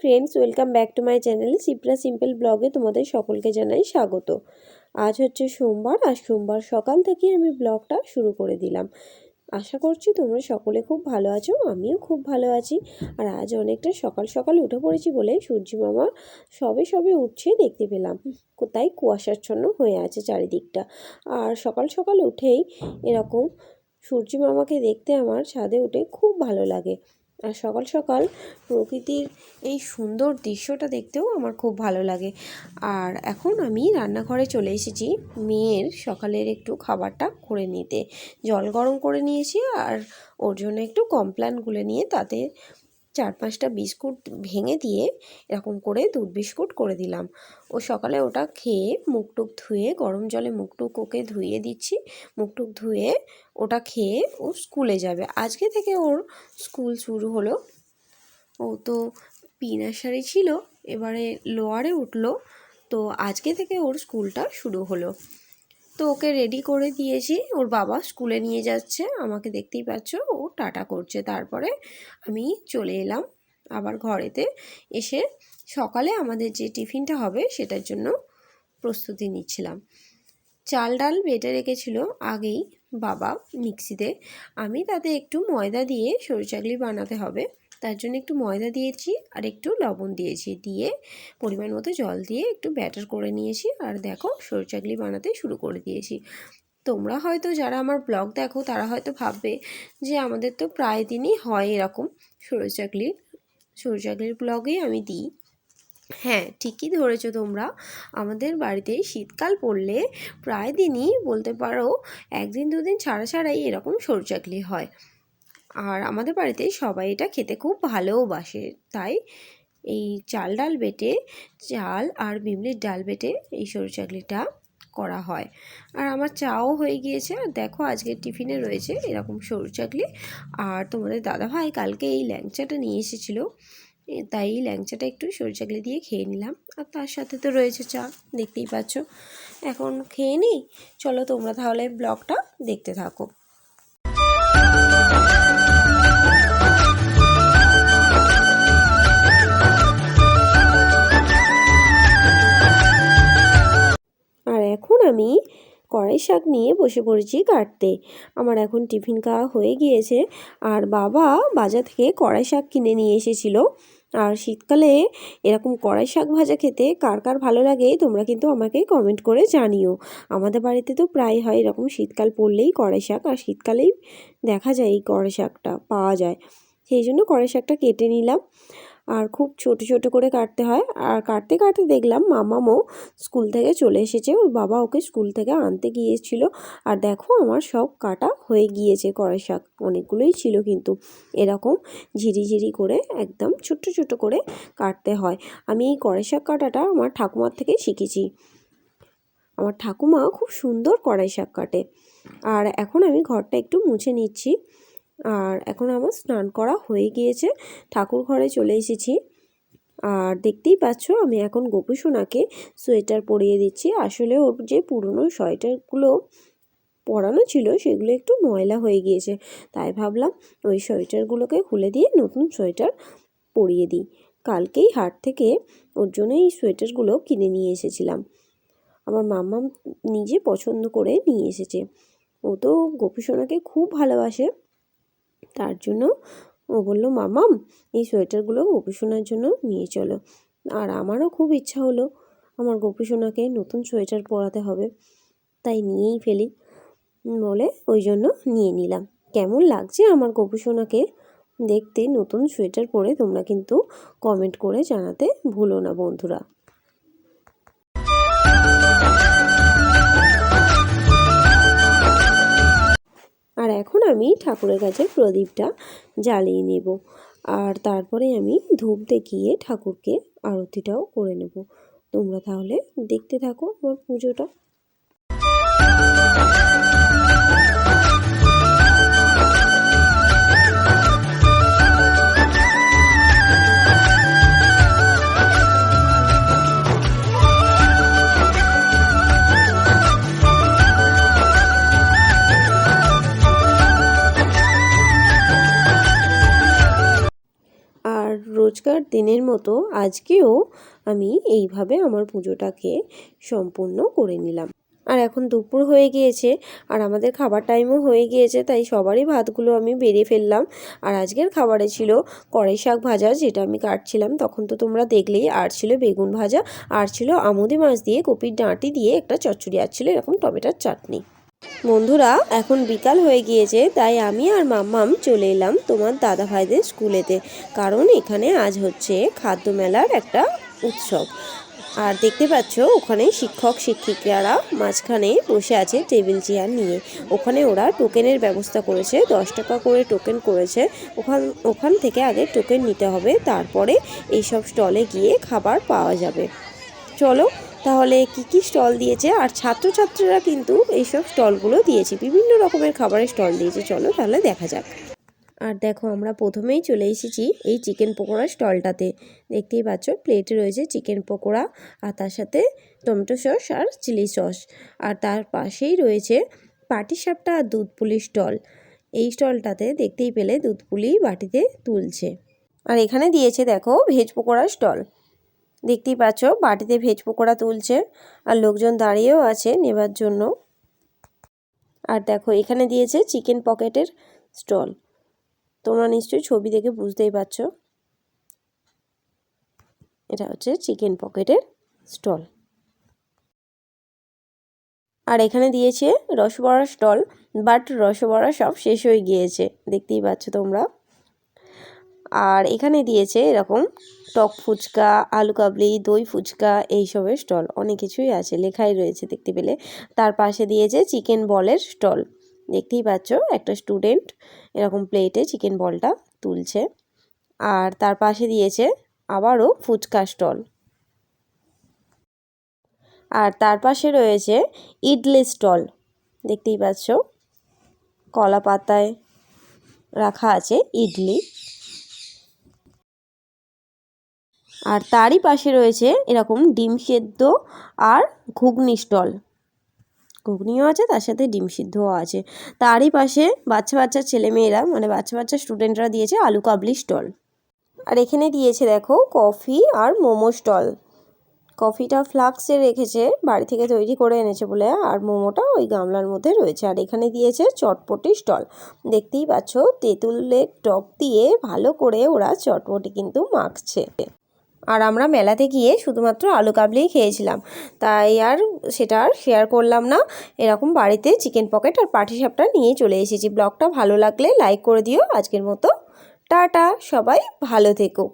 Friends, welcome back to my channel Shipra simple ব্লগে তোমাদের সকলকে জানাই স্বাগত। আজ হচ্ছে সোমবার, আর সোমবার সকাল থেকে আমি ব্লগটা শুরু করে দিলাম। আশা করছি তোমরা সকলে খুব ভালো আছো, আমিও খুব ভালো আছি। আর আজ অনেকটা সকাল সকাল উঠে পড়েছি বলে সূর্য মামা সবে উঠছে দেখতে পেলাম, তাই কুয়াশাচ্ছন্ন হয়ে আছে চারিদিকটা। আর সকাল সকাল উঠেই এরকম সূর্য মামাকে দেখতে আমার ছাদে উঠে খুব ভালো লাগে। আর সকাল সকাল প্রকৃতির এই সুন্দর দৃশ্যটা দেখতেও আমার খুব ভালো লাগে। আর এখন আমি রান্নাঘরে চলে এসেছি মেয়ের সকালের একটু খাবারটা করে নিতে। জল গরম করে নিয়েছি আর ওর জন্য একটু কমপ্ল্যান গুলে নিয়ে তাতে 4-5টা বিস্কুট ভেঙে দিয়ে এরকম করে দুধ বিস্কুট করে দিলাম। ও সকালে ওটা খেয়ে মুখটুক ধুয়ে গরম জলে মুখটুক ওকে ধুয়ে দিচ্ছি। মুখটুক ধুয়ে ওটা খেয়ে ও স্কুলে যাবে। আজকে থেকে ওর স্কুল শুরু হলো। ও তো প্রি নার্সারি ছিল, এবারে লোয়ারে উঠলো, তো আজকে থেকে ওর স্কুলটা শুরু হলো। তো ওকে রেডি করে দিয়েছি, ওর বাবা স্কুলে নিয়ে যাচ্ছে, আমাকে দেখতেই পাচ্ছ ও টাটা করছে। তারপরে আমি চলে এলাম আবার ঘরেতে। এসে সকালে আমাদের যে টিফিনটা হবে সেটার জন্য প্রস্তুতি নিচ্ছিলাম। চাল ডাল বেটে রেখেছিল আগেই বাবা মিক্সিতে। আমি তাতে একটু ময়দা দিয়ে সরু-চাকলি বানাতে হবে, তার জন্য একটু ময়দা দিয়েছি আর একটু লবণ দিয়েছি, দিয়ে পরিমাণ মতো জল দিয়ে একটু ব্যাটার করে নিয়েছি। আর দেখো সরু-চাকলি বানাতে শুরু করে দিয়েছি। তোমরা হয়তো যারা আমার ব্লগ দেখো তারা হয়তো ভাববে যে আমাদের তো প্রায় দিনই হয় এরকম সরু-চাকলির ব্লগেই আমি দিই। হ্যাঁ, ঠিকই ধরেছো তোমরা। আমাদের বাড়িতে শীতকাল পড়লে প্রায় দিনই বলতে পারো 1-2 দিন ছাড়াই এরকম সরু-চাকলি হয়। আর আমাদের বাড়িতে সবাই এটা খেতে খুব ভালোবাসে, তাই এই চাল ডাল বেটে, চাল আর বিমলির ডাল বেটে এই সরু-চাকলিটা করা হয়। আর আমার চাও হয়ে গিয়েছে। আর দেখো আজকের টিফিনে রয়েছে এরকম সরু-চাকলি। আর তোমাদের দাদাভাই কালকে এই ল্যাংচাটা নিয়ে এসেছিলো, তাই ল্যাংচাটা একটু সরু-চাকলি দিয়ে খেয়ে নিলাম। আর তার সাথে তো রয়েছে চা, দেখতেই পাচ্ছ। এখন খেয়ে নিই, চলো তোমরা তাহলে ব্লগটা দেখতে থাকো। আর এখন আমি কড়াই শাক নিয়ে বসে পড়েছি কাটতে। আমার এখন টিফিন খাওয়া হয়ে গিয়েছে। আর বাবা বাজার থেকে কড়াই শাক কিনে নিয়ে এসেছিল। আর শীতকালে এরকম কড়াই শাক ভাজা খেতে কার কার ভালো লাগে তোমরা কিন্তু আমাকে কমেন্ট করে জানিও। আমাদের বাড়িতে তো প্রায় হয় এরকম, শীতকাল পড়লেই কড়াই শাক, আর শীতকালেই দেখা যায় এই কড়াই শাকটা পাওয়া যায়। সেই জন্য কড়াই শাকটা কেটে নিলাম। আর খুব ছোট ছোট করে কাটতে হয়। আর কাটতে কাটতে দেখলাম মামামও স্কুল থেকে চলে এসেছে, ওর বাবা ওকে স্কুল থেকে আনতে গিয়েছিল। আর দেখো আমার সব কাটা হয়ে গিয়েছে। কড়াই শাক অনেকগুলোই ছিল, কিন্তু এরকম ঝিরি করে একদম ছোট্ট ছোট করে কাটতে হয়। আমি এই কড়াই শাক কাটাটা আমার ঠাকুমার থেকে শিখেছি। আমার ঠাকুমা খুব সুন্দর কড়াই শাক কাটে। আর এখন আমি ঘরটা একটু মুছে নিচ্ছি। আর এখন আমার স্নান করা হয়ে গিয়েছে, ঠাকুর ঘরে চলে এসেছি। আর দেখতেই পাচ্ছ আমি এখন গোপু সোনাকে সোয়েটার পরিয়ে দিচ্ছি। আসলে ওর যে পুরনো সোয়েটারগুলো পরানো ছিল সেগুলো একটু ময়লা হয়ে গিয়েছে, তাই ভাবলাম ওই সোয়েটারগুলোকে খুলে দিয়ে নতুন সোয়েটার পরিয়ে দিই। কালকেই হাট থেকে ওর জন্য এই সোয়েটারগুলো কিনে নিয়ে এসেছিলাম। আমার মাম্মা নিজে পছন্দ করে নিয়ে এসেছে। ও তো গোপু সোনাকে খুব ভালোবাসে, তার জন্য ও বলল মামাম এই সোয়েটারগুলো গোপু সোনার জন্য নিয়ে চলো। আর আমারও খুব ইচ্ছা হলো আমার গোপু সোনাকে নতুন সোয়েটার পরাতে হবে, তাই নিয়েই ফেলি বলে ওই জন্য নিয়ে নিলাম। কেমন লাগছে আমার গোপু সোনাকে দেখতে নতুন সোয়েটার পরে তোমরা কিন্তু কমেন্ট করে জানাতে ভুলো না বন্ধুরা। আর এখন আমি ঠাকুরের কাছে প্রদীপটা জ্বালিয়ে নেব। আর তারপরে আমি ধূপ দেখিয়ে ঠাকুরকে আরতিটাও করে নেব। তোমরা তাহলে দেখতে থাকো আমার পুজোটা। রোজকার দিনের মতো আজকেও আমি এইভাবে আমার পুজোটাকে সম্পূর্ণ করে নিলাম। আর এখন দুপুর হয়ে গিয়েছে আর আমাদের খাবার টাইমও হয়ে গিয়েছে, তাই সবারই ভাতগুলো আমি বেড়ে ফেললাম। আর আজকের খাবারে ছিল কড়াই শাক ভাজা, যেটা আমি কাটছিলাম তখন তো তোমরা দেখলেই, আর ছিল বেগুন ভাজা, আর ছিল আমুদি মাছ দিয়ে কপির ডাঁটি দিয়ে একটা চচ্চড়ি, আর ছিল এরকম টমেটোর চাটনি। বন্ধুরা এখন বিকাল হয়ে গিয়েছে, তাই আমি আর মাম্মাম চলে এলাম তোমার দাদা ভাইদের স্কুলেতে, কারণ এখানে আজ হচ্ছে খাদ্য মেলার একটা উৎসব। আর দেখতে পাচ্ছ ওখানে শিক্ষক শিক্ষিকারা মাঝখানে বসে আছে টেবিল চেয়ার নিয়ে। ওখানে ওরা টোকেনের ব্যবস্থা করেছে, 10 টাকা করে টোকেন করেছে। ওখান থেকে আগে টোকেন নিতে হবে, তারপরে এইসব স্টলে গিয়ে খাবার পাওয়া যাবে। চলো তাহলে কি স্টল দিয়েছে, আর ছাত্রছাত্রীরা কিন্তু এইসব স্টলগুলো দিয়েছে, বিভিন্ন রকমের খাবারের স্টল দিয়েছে। চলো তাহলে দেখা যাক। আর দেখো আমরা প্রথমেই চলে এসেছি এই চিকেন পকোড়া স্টলটাতে। দেখতেই পাচ্ছ প্লেটে রয়েছে চিকেন পকোড়া, আর তার সাথে টমেটো সস আর চিলি সস। আর তার পাশেই রয়েছে পাটিসাপটা আর দুধ পুলির স্টল। এই স্টলটাতে দেখতেই পেলে দুধ পুলি বাটিতে তুলছে। আর এখানে দিয়েছে দেখো ভেজ পকোড়া স্টল। দেখতেই পাচ্ছ বাটিতে ভেজ পকোড়া তুলছে, আর লোকজন দাঁড়িয়েও আছে নেবার জন্য। আর দেখো এখানে দিয়েছে চিকেন পকেটের স্টল। তোমরা নিশ্চয়ই ছবি দেখে বুঝতেই পারছো এটা হচ্ছে চিকেন পকেটের স্টল। আর এখানে দিয়েছে রসবড়া স্টল, বাট রসবড়া সব শেষ হয়ে গিয়েছে, দেখতেই পাচ্ছ তোমরা। আর এখানে দিয়েছে এরকম টক ফুচকা, আলু কাবলি, দই ফুচকা, এইসবের স্টল, অনেক কিছুই আছে, লেখাই রয়েছে দেখতে পেলে। তার পাশে দিয়েছে চিকেন বলের স্টল। দেখতেই পাচ্ছ একটা স্টুডেন্ট এরকম প্লেটে চিকেন বলটা তুলছে। আর তার পাশে দিয়েছে আবারও ফুচকা স্টল। আর তার পাশে রয়েছে ইডলি স্টল। দেখতেই পাচ্ছ কলা পাতায় রাখা আছে ইডলি। আর তারই পাশে রয়েছে এরকম ডিম সেদ্ধ আর ঘুগনি স্টল। ঘুগনিও আছে, তার সাথে ডিম সিদ্ধও আছে। তারই পাশে বাচ্চা ছেলেমেয়েরা, মানে বাচ্চা স্টুডেন্টরা দিয়েছে আলু কাবলি স্টল। আর এখানে দিয়েছে দেখো কফি আর মোমো স্টল। কফিটা ফ্লাক্সে রেখেছে, বাড়ি থেকে তৈরি করে এনেছে বলে, আর মোমোটা ওই গামলার মধ্যে রয়েছে। আর এখানে দিয়েছে চটপটি স্টল। দেখতেই পাচ্ছ তেঁতুলের টক দিয়ে ভালো করে ওরা চটপটি কিন্তু মাখছে। আর আমরা মেলাতে গিয়ে শুধুমাত্র আলু কাবলিই খেয়েছিলাম, তাই আর সেটা আর শেয়ার করলাম না। এরকম বাড়িতে চিকেন পকেট আর পাটিসাপটা নিয়ে চলে এসেছি। ব্লগটা ভালো লাগলে লাইক করে দিও। আজকের মতো টাটা, সবাই ভালো থেকো।